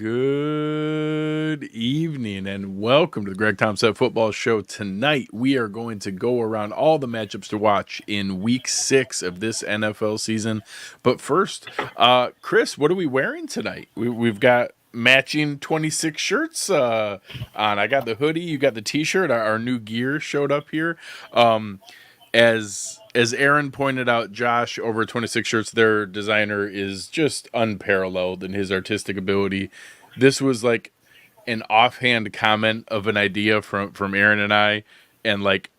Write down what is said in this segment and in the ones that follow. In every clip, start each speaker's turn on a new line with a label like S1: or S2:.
S1: Good evening and welcome to the Greg Tompsett Football Show. Tonight we are going to go around all the matchups to watch in Week 6 of this NFL season. But first, Chris, what are we wearing tonight? We've got matching 26 shirts on. I got the hoodie, you got the T-shirt. Our new gear showed up here. As Aaron pointed out, Josh over 26 Shirts, their designer is just unparalleled in his artistic ability. This was like an offhand comment of an idea from Aaron and I, and like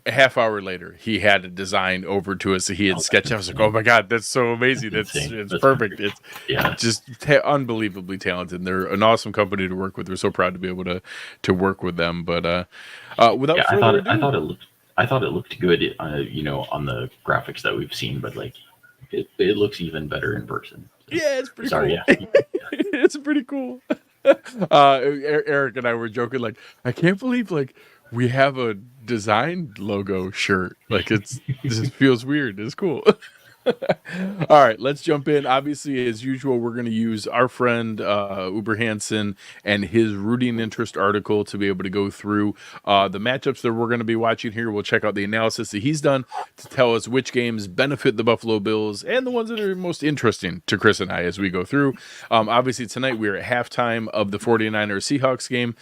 S1: a half hour later, he had a design over to us that he had sketched. I was like, "Oh my god, that's so amazing! It's perfect. It's just unbelievably talented. They're an awesome company to work with. We're so proud to be able to work with them." But without further ado,
S2: I thought it looked good, on the graphics that we've seen, but like it looks even better in person. So,
S1: yeah, it's pretty cool.
S2: Yeah.
S1: It's pretty cool. Eric and I were joking, like, I can't believe like we have a designed logo shirt. Like this feels weird. It's cool. All right, let's jump in. Obviously, as usual, we're going to use our friend Uber Hansen and his rooting interest article to be able to go through the matchups that we're going to be watching here. We'll check out the analysis that he's done to tell us which games benefit the Buffalo Bills and the ones that are most interesting to Chris and I as we go through. Obviously, tonight we are at halftime of the 49ers Seahawks game.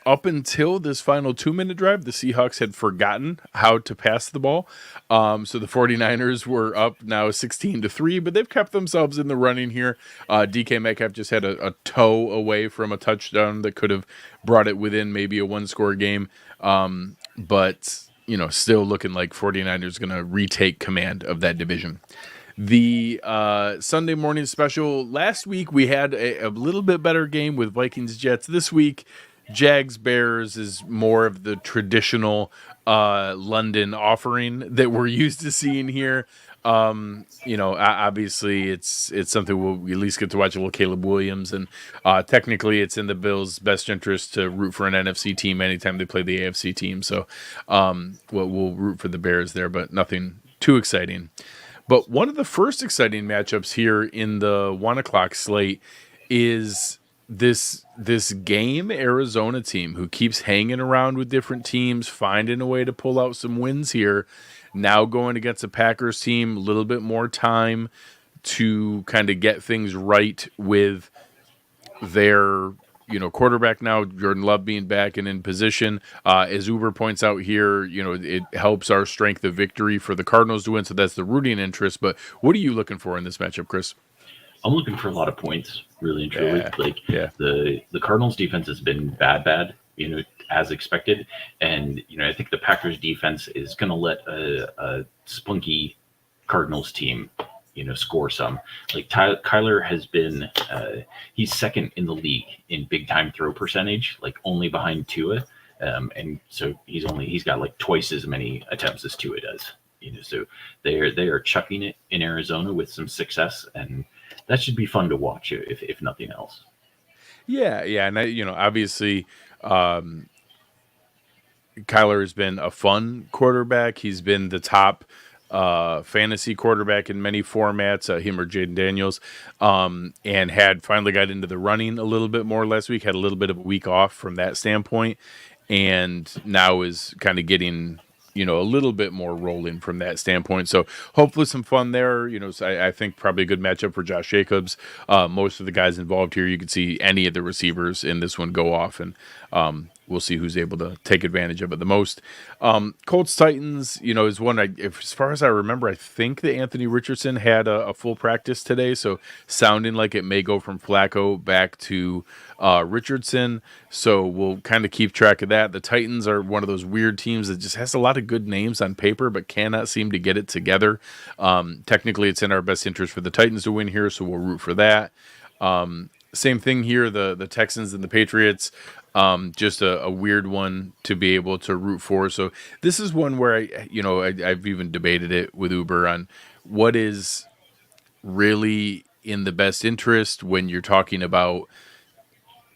S1: Up until this final 2-minute drive, the Seahawks had forgotten how to pass the ball. So the 49ers were up now 16-3, but they've kept themselves in the running here. DK Metcalf just had a toe away from a touchdown that could have brought it within maybe a one-score game. But, still looking like 49ers going to retake command of that division. The Sunday morning special, last week we had a little bit better game with Vikings-Jets. This week, Jags-Bears is more of the traditional London offering that we're used to seeing here. Obviously it's something we'll at least get to watch a little Caleb Williams, and technically it's in the Bills' best interest to root for an NFC team anytime they play the AFC team. So we'll root for the Bears there, but nothing too exciting. But one of the first exciting matchups here in the 1 o'clock slate is this game Arizona team who keeps hanging around with different teams, finding a way to pull out some wins here, now going against a Packers team, a little bit more time to kind of get things right with their quarterback now, Jordan Love being back and in position. As Uber points out here, it helps our strength of victory for the Cardinals to win, so that's the rooting interest. But what are you looking for in this matchup, Chris?
S2: I'm looking for a lot of points, really and truly. The Cardinals defense has been bad, as expected. And, I think the Packers defense is going to let a spunky Cardinals team, score some. Like Kyler has been, he's second in the league in big time throw percentage, like only behind Tua. And so he's got like twice as many attempts as Tua does. So they are chucking it in Arizona with some success, and that should be fun to watch if nothing else.
S1: Yeah, and obviously, Kyler has been a fun quarterback. He's been the top fantasy quarterback in many formats, him or Jaden Daniels, and had finally got into the running a little bit more last week. Had a little bit of a week off from that standpoint, and now is kind of getting a little bit more rolling from that standpoint. So hopefully some fun there. So I think probably a good matchup for Josh Jacobs. Most of the guys involved here, you can see any of the receivers in this one go off, and we'll see who's able to take advantage of it the most. Colts Titans, is one. As far as I remember, I think that Anthony Richardson had a full practice today, so sounding like it may go from Flacco back to Richardson. So we'll kind of keep track of that. The Titans are one of those weird teams that just has a lot of good names on paper, but cannot seem to get it together. Technically, it's in our best interest for the Titans to win here, so we'll root for that. Same thing here, the Texans and the Patriots. Just a weird one to be able to root for. So this is one where I've even debated it with Uber on what is really in the best interest when you're talking about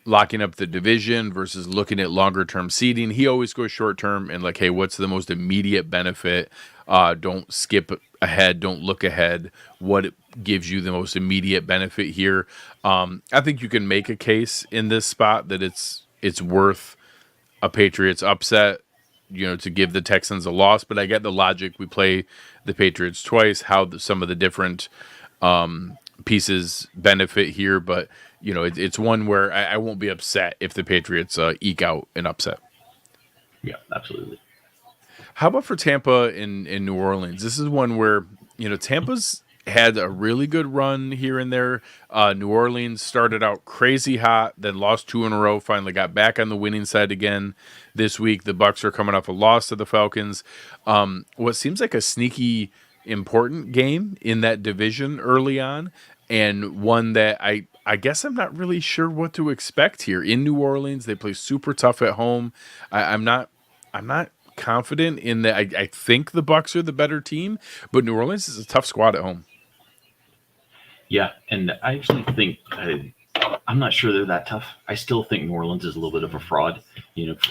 S1: locking up the division versus looking at longer term seeding. He always goes short term and like, hey, what's the most immediate benefit Don't skip ahead. Don't look ahead. What gives you the most immediate benefit here? I think you can make a case in this spot that it's worth a Patriots upset, to give the Texans a loss. But I get the logic. We play the Patriots twice, how some of the different pieces benefit here. But, it's one where I won't be upset if the Patriots eke out an upset.
S2: Yeah, absolutely.
S1: How about for Tampa in New Orleans? This is one where, Tampa's had a really good run here and there. New Orleans started out crazy hot, then lost 2 in a row, finally got back on the winning side again this week. The Bucs are coming off a loss to the Falcons. What seems like a sneaky important game in that division early on, and one that I guess I'm not really sure what to expect here. In New Orleans, they play super tough at home. I'm not confident in that. I think the Bucs are the better team, but New Orleans is a tough squad at home.
S2: Yeah, and I actually think I'm not sure they're that tough. I still think New Orleans is a little bit of a fraud,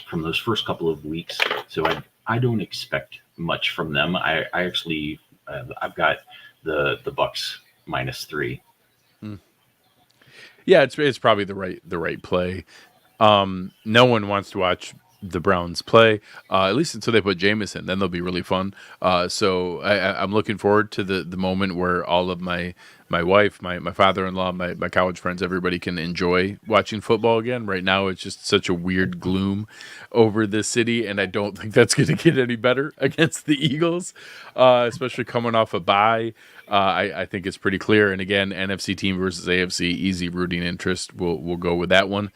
S2: from those first couple of weeks. So I don't expect much from them. I actually I've got the Bucs -3.
S1: Yeah, it's probably the right play. No one wants to watch the Browns play, at least until they put Jameson. Then they'll be really fun. So I'm looking forward to the moment where all of my wife, my father-in-law, my college friends, everybody can enjoy watching football again. Right now, it's just such a weird gloom over this city, and I don't think that's going to get any better against the Eagles, especially coming off a bye. I think it's pretty clear. And again, NFC team versus AFC, easy rooting interest. We'll go with that one.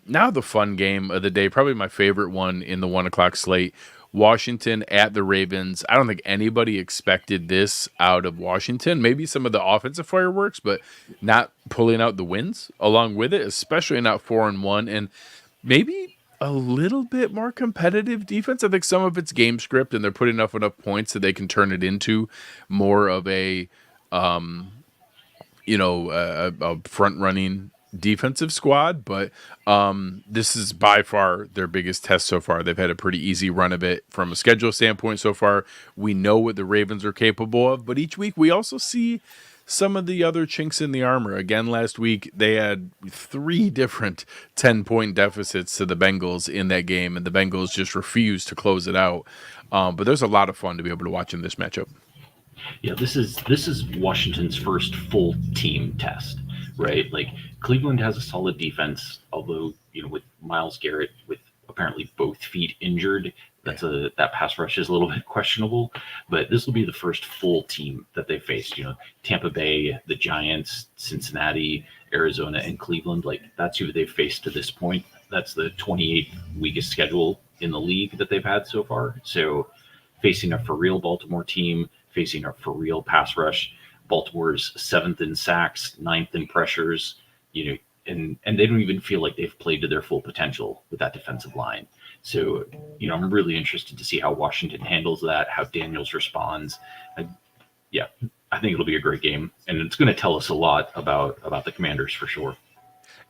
S1: Now the fun game of the day, probably my favorite one in the 1:00 slate. Washington at the Ravens. I don't think anybody expected this out of Washington. Maybe some of the offensive fireworks, but not pulling out the wins along with it, especially not 4-1, and maybe a little bit more competitive defense. I think some of it's game script, and they're putting enough points that they can turn it into more of a front running defensive squad, but this is by far their biggest test so far. They've had a pretty easy run of it from a schedule standpoint so far. We know what the Ravens are capable of, but each week we also see some of the other chinks in the armor. Again, last week they had 3 different 10-point deficits to the Bengals in that game, and the Bengals just refused to close it out. But there's a lot of fun to be able to watch in this matchup.
S2: Yeah, this is Washington's first full team test, right? Like, Cleveland has a solid defense, although, with Myles Garrett with apparently both feet injured, that pass rush is a little bit questionable. But this will be the first full team that they faced. Tampa Bay, the Giants, Cincinnati, Arizona, and Cleveland. Like, that's who they've faced to this point. That's the 28th weakest schedule in the league that they've had so far. So, facing a for real Baltimore team, facing a for real pass rush. Baltimore's 7th in sacks, 9th in pressures, and they don't even feel like they've played to their full potential with that defensive line. So, I'm really interested to see how Washington handles that, how Daniels responds. I think it'll be a great game, and it's going to tell us a lot about the Commanders for sure.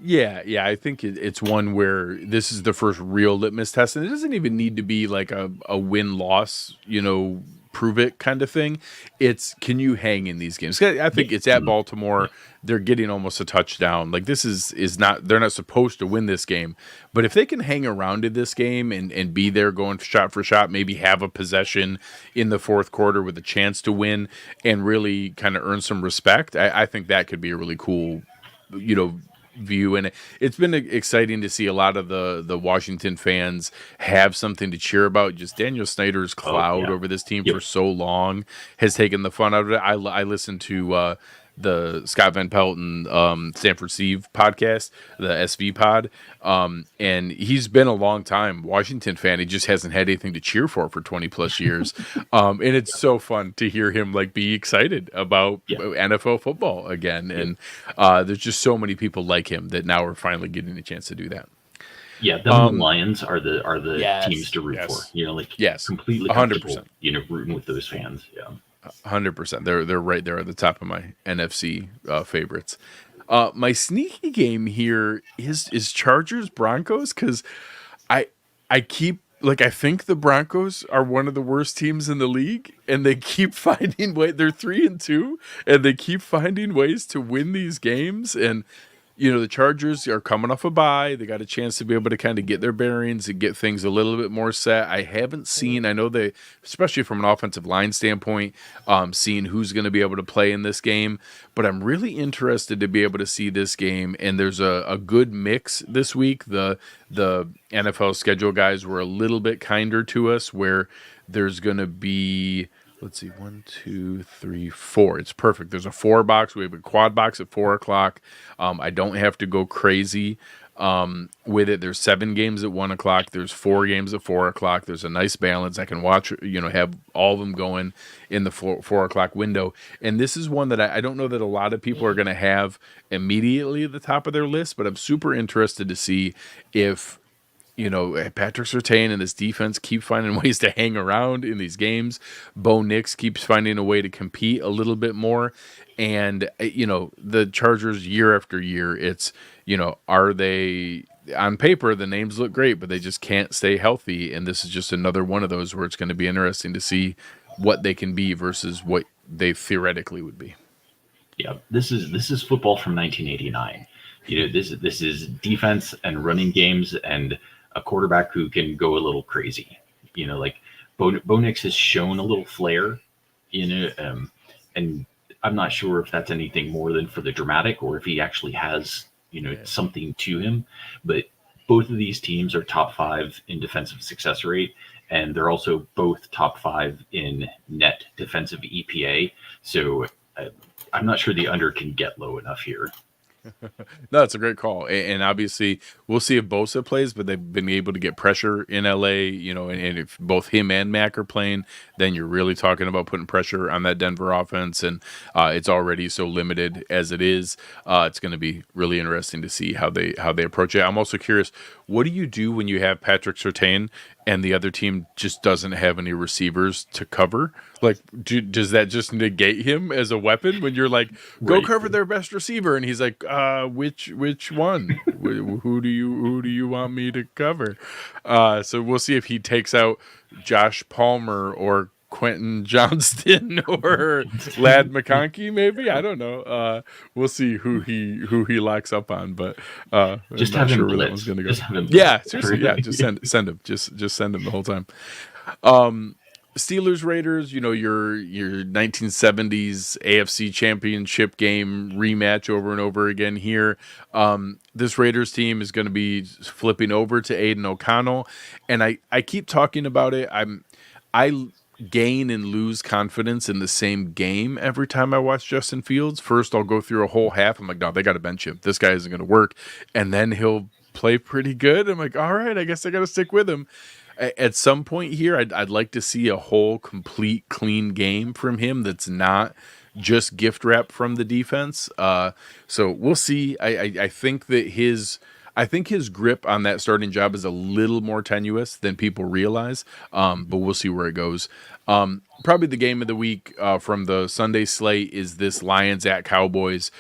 S1: Yeah, I think it's one where this is the first real litmus test, and it doesn't even need to be like a win-loss, prove it kind of thing. It's, can you hang in these games? I think it's at Baltimore. They're getting almost a touchdown. Like, this is not, they're not supposed to win this game, but if they can hang around in this game and be there going shot for shot, maybe have a possession in the fourth quarter with a chance to win and really kind of earn some respect, I think that could be a really cool, view. And it's been exciting to see a lot of the Washington fans have something to cheer about. Just Daniel Snyder's cloud over this team for so long has taken the fun out of it. I listened to the Scott Van Pelt and Stanford Steve podcast, the SV pod, and he's been a long time Washington fan. He just hasn't had anything to cheer for 20 plus years, and it's so fun to hear him be excited about NFL football again. And there's just so many people like him that now we're finally getting a chance to do that.
S2: Yeah, the Lions are the teams to root for. Completely 100%. Rooting with those fans. Yeah.
S1: 100%. They're right there at the top of my NFC favorites. My sneaky game here is Chargers Broncos, because I keep like, I think the Broncos are one of the worst teams in the league, and they keep finding way. They're 3-2, and they keep finding ways to win these games. And the Chargers are coming off a bye. They got a chance to be able to kind of get their bearings and get things a little bit more set. I haven't seen, I know they, especially from an offensive line standpoint, seeing who's going to be able to play in this game. But I'm really interested to be able to see this game. And there's a good mix this week. The NFL schedule guys were a little bit kinder to us, where there's going to be, let's see, 1, 2, 3, 4. It's perfect. There's a 4 box. We have a quad box at 4 o'clock. I don't have to go crazy with it. There's 7 games at 1 o'clock. There's 4 games at 4 o'clock. There's a nice balance. I can watch, have all of them going in the 4 o'clock window. And this is one that I don't know that a lot of people are going to have immediately at the top of their list, but I'm super interested to see if Patrick Surtain and this defense keep finding ways to hang around in these games. Bo Nix keeps finding a way to compete a little bit more. And, the Chargers year after year, it's, are they on paper, the names look great, but they just can't stay healthy. And this is just another one of those where it's going to be interesting to see what they can be versus what they theoretically would be.
S2: Yeah, this is football from 1989. This is defense and running games and a quarterback who can go a little crazy. Like Bo Nix has shown a little flair in it, and I'm not sure if that's anything more than for the dramatic or if he actually has something to him. But both of these teams are top 5 in defensive success rate, and they're also both top 5 in net defensive EPA. So I'm not sure the under can get low enough here.
S1: No, it's a great call. And obviously, we'll see if Bosa plays, but they've been able to get pressure in LA, and if both him and Mac are playing, then you're really talking about putting pressure on that Denver offense. And it's already so limited as it is. It's going to be really interesting to see how they approach it. I'm also curious, what do you do when you have Patrick Surtain and the other team just doesn't have any receivers to cover? Like, does that just negate him as a weapon when you're like, go cover their best receiver, and he's like, which one? who do you want me to cover? So we'll see if he takes out Josh Palmer or Quentin Johnston or Ladd McConkey, maybe. I don't know. We'll see who he locks up on, but
S2: just have him blitz. That one's gonna go.
S1: Yeah, seriously, yeah. Just send him. Just send him the whole time. Steelers Raiders, your 1970s AFC Championship game rematch over and over again here. This Raiders team is going to be flipping over to Aiden O'Connell, and I keep talking about it. I gain and lose confidence in the same game every time I watch Justin Fields. First, I'll go through a whole half. I'm like, no, they got to bench him. This guy isn't going to work. And then he'll play pretty good. I'm like, all right, I guess I got to stick with him. At some point here, I'd like to see a whole, complete, clean game from him that's not just gift wrap from the defense. So we'll see. I think that his grip on that starting job is a little more tenuous than people realize, but we'll see where it goes. Probably the game of the week from the Sunday slate is this Lions at Cowboys.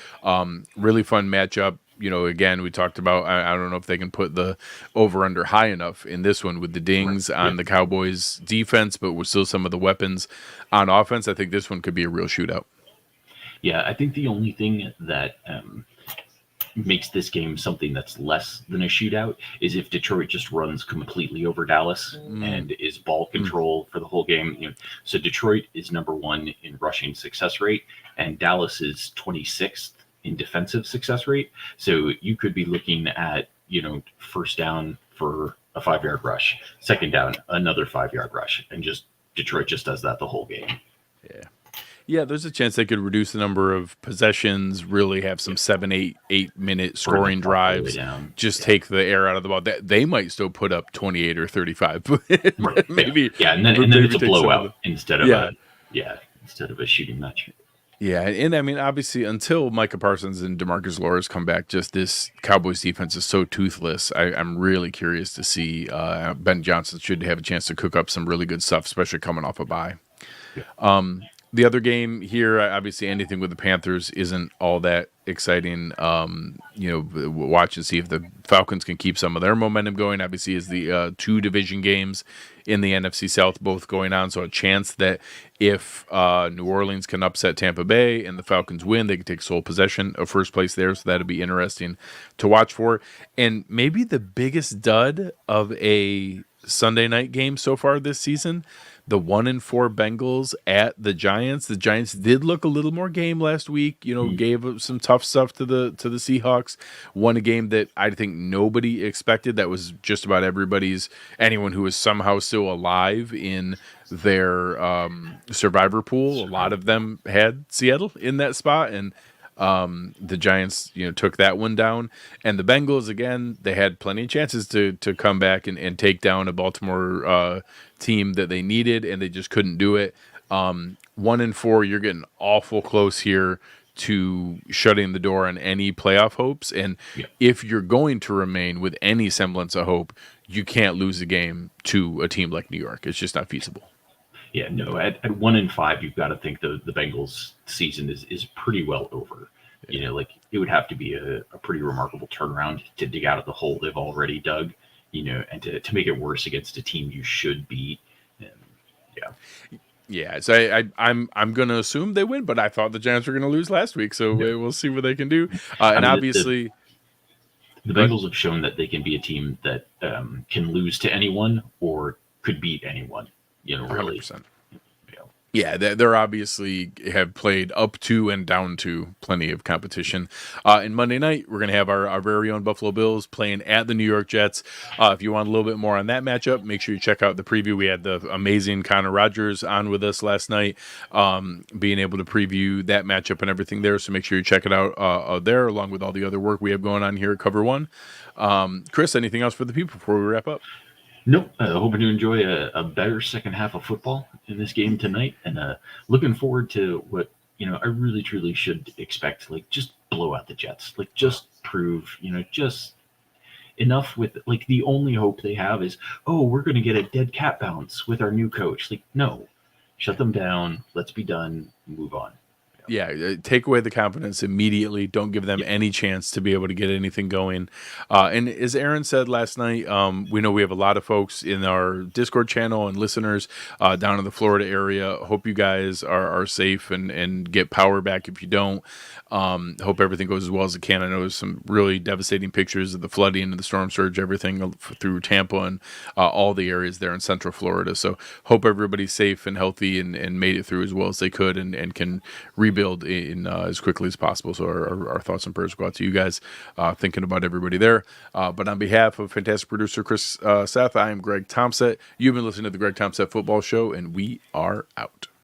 S1: Really fun matchup. Again, we talked about, I don't know if they can put the over-under high enough in this one with the dings on the Cowboys defense, but with still some of the weapons on offense. I think this one could be a real shootout.
S2: Yeah, I think the only thing that makes this game something that's less than a shootout is if Detroit just runs completely over Dallas and is ball control for the whole game. So Detroit is number 1 in rushing success rate, and Dallas is 26th in defensive success rate. So you could be looking at, first down for a 5-yard rush, second down, another 5-yard rush, and just Detroit just does that the whole game.
S1: Yeah, there's a chance they could reduce the number of possessions, really have some 7-8 minute scoring drives, take the air out of the ball. They might still put up 28 or 35, but maybe.
S2: Yeah, and then it's a blowout instead of a shooting match.
S1: Yeah, and I mean, obviously, until Micah Parsons and DeMarcus Lawrence come back, just this Cowboys defense is so toothless. I'm really curious to see. Ben Johnson should have a chance to cook up some really good stuff, especially coming off a bye. The other game here, obviously, anything with the Panthers isn't all that exciting. Watch and see if the Falcons can keep some of their momentum going. Obviously, is the two division games in the NFC South both going on, so a chance that if New Orleans can upset Tampa Bay and the Falcons win, they can take sole possession of first place there. So that'll be interesting to watch for. And maybe the biggest dud of a Sunday night game so far this season, the 1-4 Bengals at the Giants. The Giants did look a little more game last week. Gave up some tough stuff to the Seahawks. Won a game that I think nobody expected. That was just about anyone who was somehow still alive in their survivor pool. A lot of them had Seattle in that spot, and the Giants, took that one down. And the Bengals, again, they had plenty of chances to come back and take down a Baltimore team that they needed, and they just couldn't do it. 1-4, you're getting awful close here to shutting the door on any playoff hopes. And if you're going to remain with any semblance of hope, you can't lose a game to a team like New York. It's just not feasible.
S2: Yeah, no. At 1-5, you've got to think the Bengals season is pretty well over. Yeah. It would have to be a pretty remarkable turnaround to dig out of the hole they've already dug, and to make it worse against a team you should beat. And,
S1: yeah. So I'm going to assume they win, but I thought the Giants were going to lose last week, so we'll see what they can do. And obviously,
S2: the Bengals have shown that they can be a team that can lose to anyone or could beat anyone. Really.
S1: 100%. Yeah, they're obviously have played up to and down to plenty of competition. And Monday night, we're going to have our very own Buffalo Bills playing at the New York Jets. If you want a little bit more on that matchup, make sure you check out the preview. We had the amazing Connor Rogers on with us last night, being able to preview that matchup and everything there. So make sure you check it out there, along with all the other work we have going on here at Cover One. Chris, anything else for the people before we wrap up?
S2: Nope. Hoping to enjoy a better second half of football in this game tonight, and looking forward to what I really truly should expect. Just blow out the Jets. Just prove just enough with the only hope they have is, we're going to get a dead cat bounce with our new coach. No, shut them down. Let's be done. Move on.
S1: Yeah, take away the confidence immediately. Don't give them any chance to be able to get anything going. And as Aaron said last night, we know we have a lot of folks in our Discord channel and listeners down in the Florida area. Hope you guys are safe and get power back if you don't. Hope everything goes as well as it can. I know there's some really devastating pictures of the flooding and the storm surge, everything through Tampa and all the areas there in Central Florida. So hope everybody's safe and healthy and made it through as well as they could and can rebuild in as quickly as possible. So our thoughts and prayers go out to you guys, thinking about everybody there. But on behalf of fantastic producer Chris Seth, I am Greg Tompsett. You've been listening to the Greg Tompsett Football Show, and we are out.